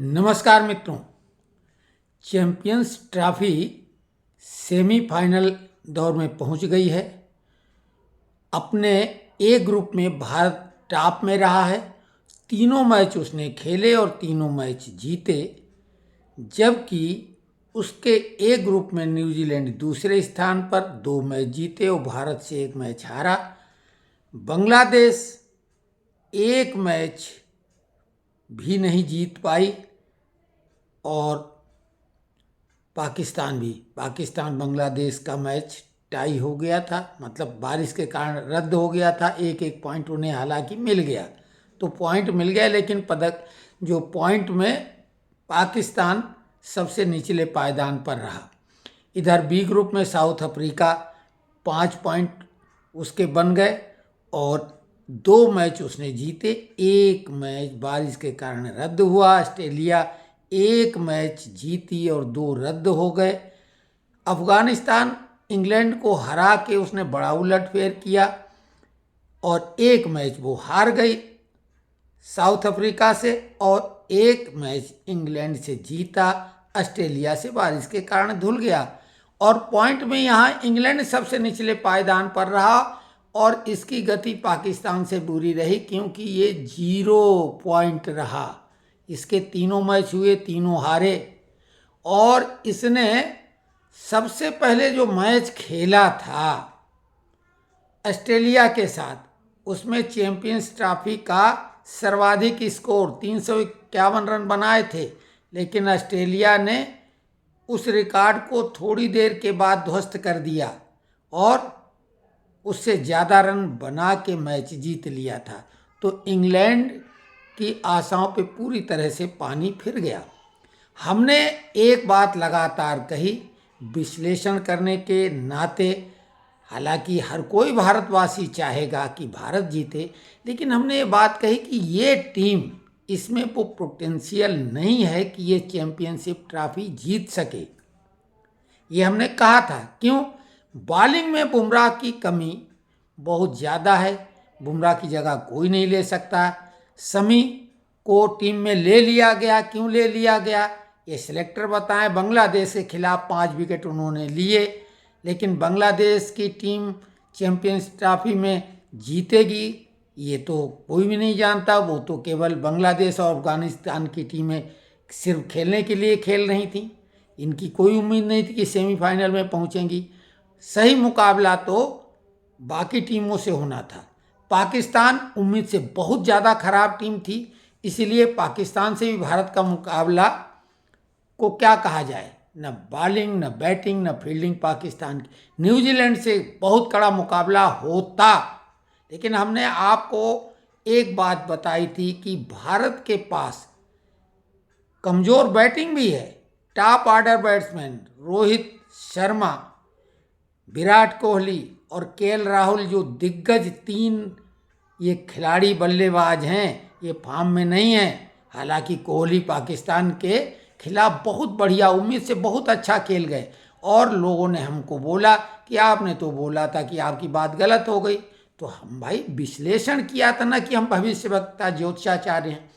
नमस्कार मित्रों। Champions trophy semifinal दौर में पहुंच गई है। अपने ए ग्रुप में भारत टॉप में रहा है। तीनों मैच उसने खेले और तीनों मैच जीते, जबकि उसके ए ग्रुप में न्यूजीलैंड दूसरे स्थान पर 2 मैच जीते और भारत से 1 मैच हारा। बांग्लादेश 1 मैच भी नहीं जीत पाई और पाकिस्तान बांग्लादेश का मैच टाई हो गया था, मतलब बारिश के कारण रद्द हो गया था। एक एक पॉइंट उन्हें हालांकि मिल गया, तो पॉइंट मिल गया, लेकिन पदक जो पॉइंट में पाकिस्तान सबसे निचले पायदान पर रहा। इधर बी ग्रुप में साउथ अफ्रीका 5 पॉइंट उसके बन गए और 2 मैच उसने जीते। 1 मैच बारिश के कारण रद्द हुआ। ऑस्ट्रेलिया 1 मैच जीती और 2 रद्द हो गए। अफगानिस्तान इंग्लैंड को हरा के उसने बड़ा उलटफेर किया और 1 मैच वो हार गई साउथ अफ्रीका से और 1 मैच इंग्लैंड से जीता। ऑस्ट्रेलिया से बारिश के कारण धुल गया और पॉइंट में यहाँ इंग्लैंड सबसे निचले पायदान पर रहा और इसकी गति पाकिस्तान से बुरी रही, क्योंकि ये 0 पॉइंट रहा। इसके तीनों मैच हुए, तीनों हारे और इसने सबसे पहले जो मैच खेला था ऑस्ट्रेलिया के साथ, उसमें चैंपियंस ट्रॉफी का सर्वाधिक स्कोर 351 रन बनाए थे, लेकिन ऑस्ट्रेलिया ने उस रिकॉर्ड को थोड़ी देर के बाद ध्वस्त कर दिया और उससे ज़्यादा रन बना के मैच जीत लिया था। तो इंग्लैंड की आशाओं पे पूरी तरह से पानी फिर गया। हमने एक बात लगातार कही, विश्लेषण करने के नाते, हालांकि हर कोई भारतवासी चाहेगा कि भारत जीते, लेकिन हमने ये बात कही कि ये टीम, इसमें वो पोटेंशियल नहीं है कि ये चैंपियनशिप ट्रॉफी जीत सके। ये हमने कहा था। क्यों? बॉलिंग में बुमराह की कमी बहुत ज़्यादा है। बुमराह की जगह कोई नहीं ले सकता। शमी को टीम में ले लिया गया। क्यों ले लिया गया ये सिलेक्टर बताएं। बांग्लादेश के खिलाफ 5 विकेट उन्होंने लिए, लेकिन बांग्लादेश की टीम चैंपियंस ट्रॉफी में जीतेगी ये तो कोई भी नहीं जानता। वो तो केवल बांग्लादेश और अफगानिस्तान की टीमें सिर्फ खेलने के लिए खेल रही थी। इनकी कोई उम्मीद नहीं थी कि सेमीफाइनल में पहुंचेंगी। सही मुकाबला तो बाकी टीमों से होना था। पाकिस्तान उम्मीद से बहुत ज़्यादा खराब टीम थी, इसीलिए पाकिस्तान से भी भारत का मुकाबला को क्या कहा जाए, न बॉलिंग न बैटिंग न फील्डिंग पाकिस्तान की। न्यूजीलैंड से बहुत कड़ा मुकाबला होता, लेकिन हमने आपको एक बात बताई थी कि भारत के पास कमज़ोर बैटिंग भी है। Top order batsman Rohit Sharma, Virat Kohli और केएल राहुल जो दिग्गज 3 ये खिलाड़ी बल्लेबाज हैं, ये फॉर्म में नहीं हैं। हालांकि कोहली पाकिस्तान के खिलाफ बहुत बढ़िया, उम्मीद से बहुत अच्छा खेल गए और लोगों ने हमको बोला कि आपने तो बोला था कि आपकी बात गलत हो गई। तो हम भाई विश्लेषण किया था ना कि हम भविष्यवक्ता ज्योतिषाचार्य हैं।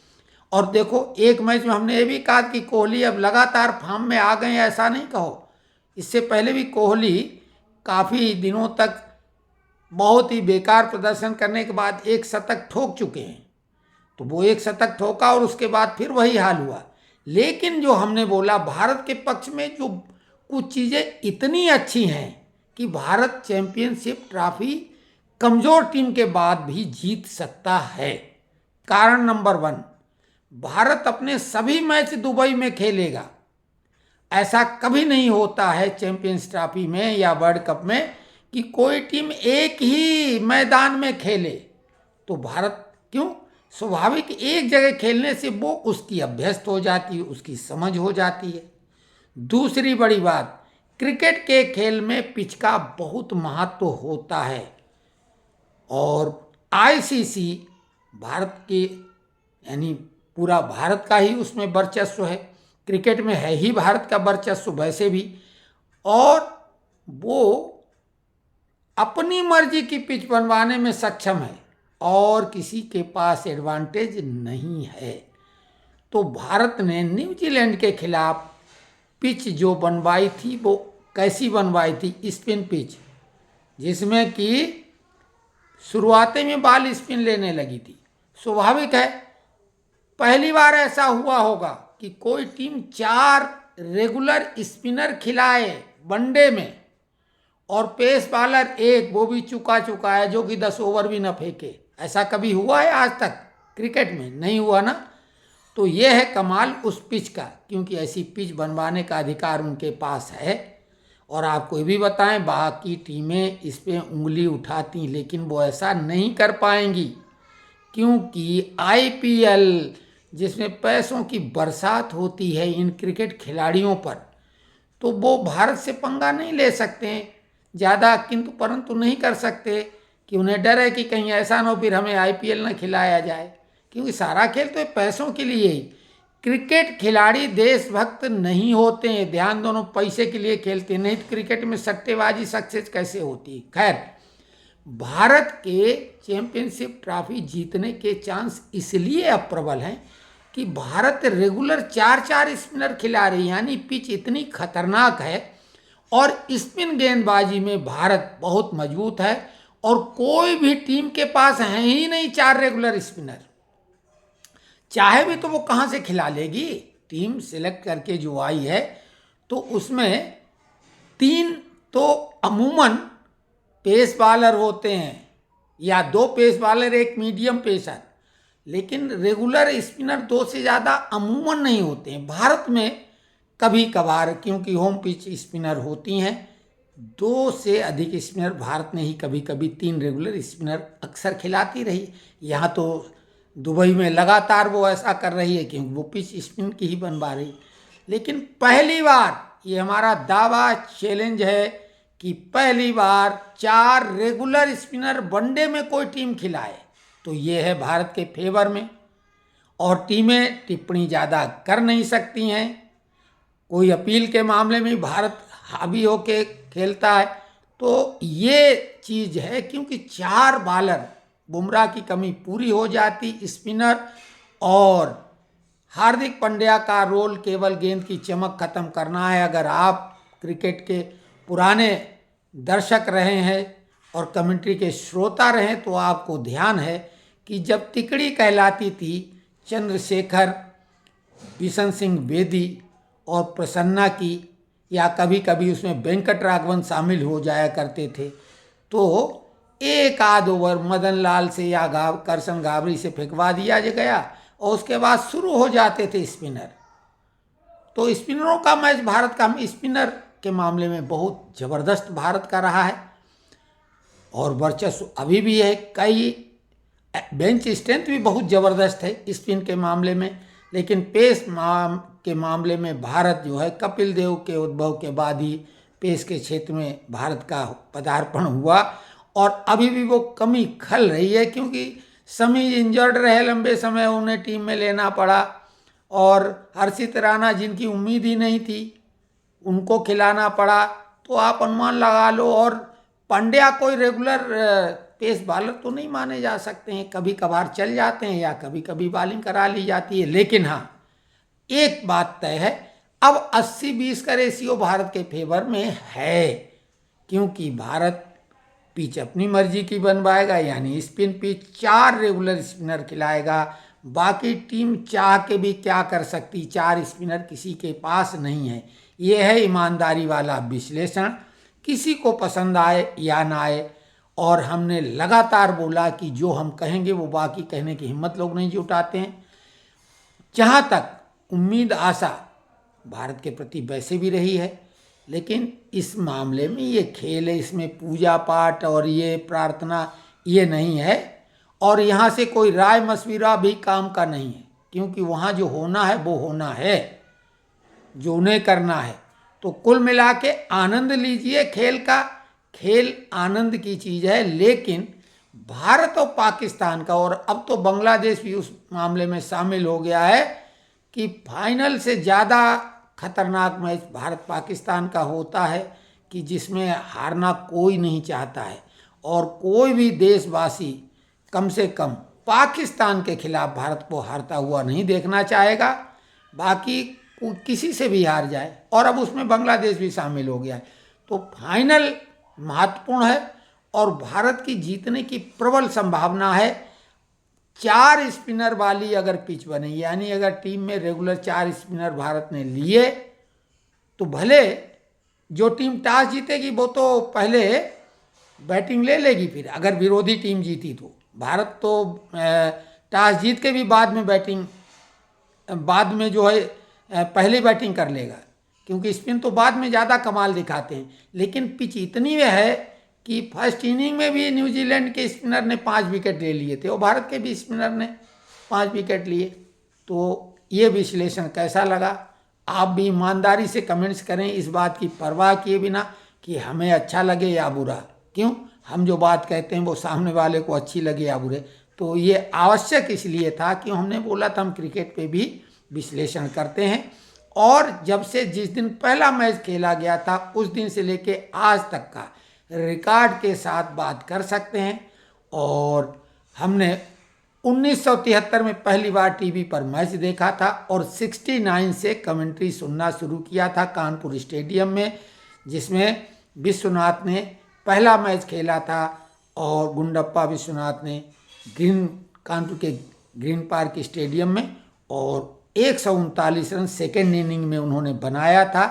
और देखो, एक मैच में हमने ये भी कहा कि कोहली अब लगातार फॉर्म में आ गए, ऐसा नहीं कहो। इससे पहले भी कोहली काफ़ी दिनों तक बहुत ही बेकार प्रदर्शन करने के बाद 1 शतक ठोक चुके हैं। तो वो 1 शतक ठोका और उसके बाद फिर वही हाल हुआ। लेकिन जो हमने बोला, भारत के पक्ष में जो कुछ चीज़ें इतनी अच्छी हैं कि भारत चैंपियनशिप ट्रॉफी कमज़ोर टीम के बाद भी जीत सकता है। कारण नंबर 1, भारत अपने सभी मैच दुबई में खेलेगा। ऐसा कभी नहीं होता है चैंपियंस ट्रॉफी में या वर्ल्ड कप में कि कोई टीम एक ही मैदान में खेले। तो भारत क्यों, स्वाभाविक एक जगह खेलने से वो उसकी अभ्यस्त हो जाती है, उसकी समझ हो जाती है। दूसरी बड़ी बात, क्रिकेट के खेल में पिच का बहुत महत्व होता है और आईसीसी भारत के, यानी पूरा भारत का ही उसमें वर्चस्व है। क्रिकेट में है ही भारत का वर्चस्व वैसे भी, और वो अपनी मर्जी की पिच बनवाने में सक्षम है और किसी के पास एडवांटेज नहीं है। तो भारत ने न्यूजीलैंड के खिलाफ पिच जो बनवाई थी वो कैसी बनवाई थी, स्पिन पिच, जिसमें कि शुरुआती में बॉल स्पिन लेने लगी थी। स्वाभाविक है पहली बार ऐसा हुआ होगा कि कोई टीम 4 रेगुलर स्पिनर खिलाए वनडे में और पेस बॉलर एक, वो भी चुका है, जो कि 10 ओवर भी न फेंके। ऐसा कभी हुआ है आज तक क्रिकेट में? नहीं हुआ ना। तो ये है कमाल उस पिच का, क्योंकि ऐसी पिच बनवाने का अधिकार उनके पास है। और आपको ये भी बताएं, बाकी टीमें इस पे उंगली उठाती, लेकिन वो ऐसा नहीं कर पाएंगी, क्योंकि आईपीएल जिसमें पैसों की बरसात होती है इन क्रिकेट खिलाड़ियों पर, तो वो भारत से पंगा नहीं ले सकते हैं ज़्यादा, किंतु परंतु नहीं कर सकते कि उन्हें डर है कि कहीं ऐसा ना हो फिर हमें आईपीएल न खिलाया जाए, क्योंकि सारा खेल तो पैसों के लिए ही। क्रिकेट खिलाड़ी देशभक्त नहीं होते हैं, ध्यान दोनों पैसे के लिए खेलते हैं, नहीं तो क्रिकेट में सट्टेबाजी सक्सेस कैसे होती है। खैर, भारत के चैंपियनशिप ट्रॉफी जीतने के चांस इसलिए अब प्रबल हैं कि भारत रेगुलर 4 स्पिनर खिला रही, यानी पिच इतनी खतरनाक है और स्पिन गेंदबाजी में भारत बहुत मजबूत है और कोई भी टीम के पास है ही नहीं 4 रेगुलर स्पिनर। चाहे भी तो वो कहाँ से खिला लेगी? टीम सिलेक्ट करके जो आई है तो उसमें 3 तो अमूमन पेस बॉलर होते हैं, या 2 पेस बॉलर, 1 मीडियम पेसर, लेकिन रेगुलर स्पिनर 2 से ज़्यादा अमूमन नहीं होते हैं। भारत में कभी कभार, क्योंकि होम पिच स्पिनर होती हैं, 2 से अधिक स्पिनर भारत ने ही कभी कभी 3 रेगुलर स्पिनर अक्सर खिलाती रही। यहाँ तो दुबई में लगातार वो ऐसा कर रही है क्योंकि वो पिच स्पिन की ही बनवा रही। लेकिन पहली बार, ये हमारा दावा चैलेंज है कि पहली बार 4 रेगुलर स्पिनर वनडे में कोई टीम खिलाए, तो ये है भारत के फेवर में। और टीमें टिप्पणी ज़्यादा कर नहीं सकती हैं, कोई अपील के मामले में भारत हावी होके खेलता है। तो ये चीज़ है, क्योंकि 4 बॉलर, बुमराह की कमी पूरी हो जाती स्पिनर, और हार्दिक पांड्या का रोल केवल गेंद की चमक खत्म करना है। अगर आप क्रिकेट के पुराने दर्शक रहे हैं और कमेंट्री के श्रोता रहे तो आपको ध्यान है कि जब तिकड़ी कहलाती थी चंद्रशेखर, बिशन सिंह बेदी और प्रसन्ना की, या कभी कभी उसमें वेंकट राघवन शामिल हो जाया करते थे, तो एक आध ओवर मदन लाल से या करसन गावरी से फेंकवा दिया गया और उसके बाद शुरू हो जाते थे स्पिनर। तो स्पिनरों का मैच भारत का स्पिनर के मामले में बहुत ज़बरदस्त भारत का रहा है और वर्चस्व अभी भी है। कई बेंच स्ट्रेंथ भी बहुत ज़बरदस्त है स्पिन के मामले में, लेकिन पेस के मामले में भारत जो है कपिल देव के उद्भव के बाद ही पेस के क्षेत्र में भारत का पदार्पण हुआ, और अभी भी वो कमी खल रही है, क्योंकि समी इंजर्ड रहे लंबे समय, उन्हें टीम में लेना पड़ा, और हर्षित राणा जिनकी उम्मीद ही नहीं थी उनको खिलाना पड़ा। तो आप अनुमान लगा लो। और पांड्या कोई रेगुलर पेस बॉलर तो नहीं माने जा सकते हैं, कभी कभार चल जाते हैं या कभी कभी बॉलिंग करा ली जाती है। लेकिन हाँ, एक बात तय है, अब 80-20 का रेशियो भारत के फेवर में है, क्योंकि भारत पिच अपनी मर्जी की बनवाएगा, यानी स्पिन पिच 4 रेगुलर स्पिनर खिलाएगा। बाकी टीम चाह के भी क्या कर सकती, 4 स्पिनर किसी के पास नहीं है। ये है ईमानदारी वाला विश्लेषण, किसी को पसंद आए या ना आए। और हमने लगातार बोला कि जो हम कहेंगे वो बाकी कहने की हिम्मत लोग नहीं जुटाते हैं। जहाँ तक उम्मीद आशा भारत के प्रति वैसे भी रही है, लेकिन इस मामले में ये खेल है, इसमें पूजा पाठ और ये प्रार्थना ये नहीं है, और यहाँ से कोई राय मशविरा भी काम का नहीं है, क्योंकि वहाँ जो होना है वो होना है, जो उन्हें करना है। तो कुल मिला के आनंद लीजिए खेल का, खेल आनंद की चीज़ है। लेकिन भारत और पाकिस्तान का, और अब तो बांग्लादेश भी उस मामले में शामिल हो गया है, कि फाइनल से ज़्यादा खतरनाक मैच भारत पाकिस्तान का होता है, कि जिसमें हारना कोई नहीं चाहता है, और कोई भी देशवासी कम से कम पाकिस्तान के खिलाफ भारत को हारता हुआ नहीं देखना चाहेगा। बाकी किसी से भी हार जाए, और अब उसमें बांग्लादेश भी शामिल हो गया है, तो फाइनल महत्वपूर्ण है और भारत की जीतने की प्रबल संभावना है। 4 स्पिनर वाली अगर पिच बने, यानी अगर टीम में रेगुलर 4 स्पिनर भारत ने लिए, तो भले जो टीम टॉस जीतेगी वो तो पहले बैटिंग ले लेगी, फिर अगर विरोधी टीम जीती तो भारत तो टॉस जीत के भी बाद में जो है पहले बैटिंग कर लेगा, क्योंकि स्पिन तो बाद में ज़्यादा कमाल दिखाते हैं। लेकिन पिच इतनी में है कि फर्स्ट इनिंग में भी न्यूजीलैंड के स्पिनर ने 5 विकेट ले लिए थे और भारत के भी स्पिनर ने 5 विकेट लिए। तो ये विश्लेषण कैसा लगा, आप भी ईमानदारी से कमेंट्स करें, इस बात की परवाह किए बिना कि हमें अच्छा लगे या बुरा। क्यों, हम जो बात कहते हैं वो सामने वाले को अच्छी लगे या बुरे। तो ये आवश्यक इसलिए था कि हमने बोला था हम क्रिकेट पे भी विश्लेषण करते हैं, और जब से जिस दिन पहला मैच खेला गया था उस दिन से लेके आज तक का रिकॉर्ड के साथ बात कर सकते हैं। और हमने 1973 में पहली बार टीवी पर मैच देखा था और 69 से कमेंट्री सुनना शुरू किया था कानपुर स्टेडियम में, जिसमें विश्वनाथ ने पहला मैच खेला था और गुंडप्पा विश्वनाथ ने कानपुर के ग्रीन पार्क स्टेडियम में, और 139 रन सेकेंड इनिंग में उन्होंने बनाया था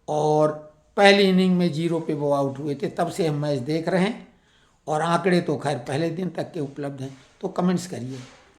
और पहली इनिंग में 0 पे वो आउट हुए थे। तब से हम मैच देख रहे हैं और आंकड़े तो खैर पहले दिन तक के उपलब्ध हैं। तो कमेंट्स करिए।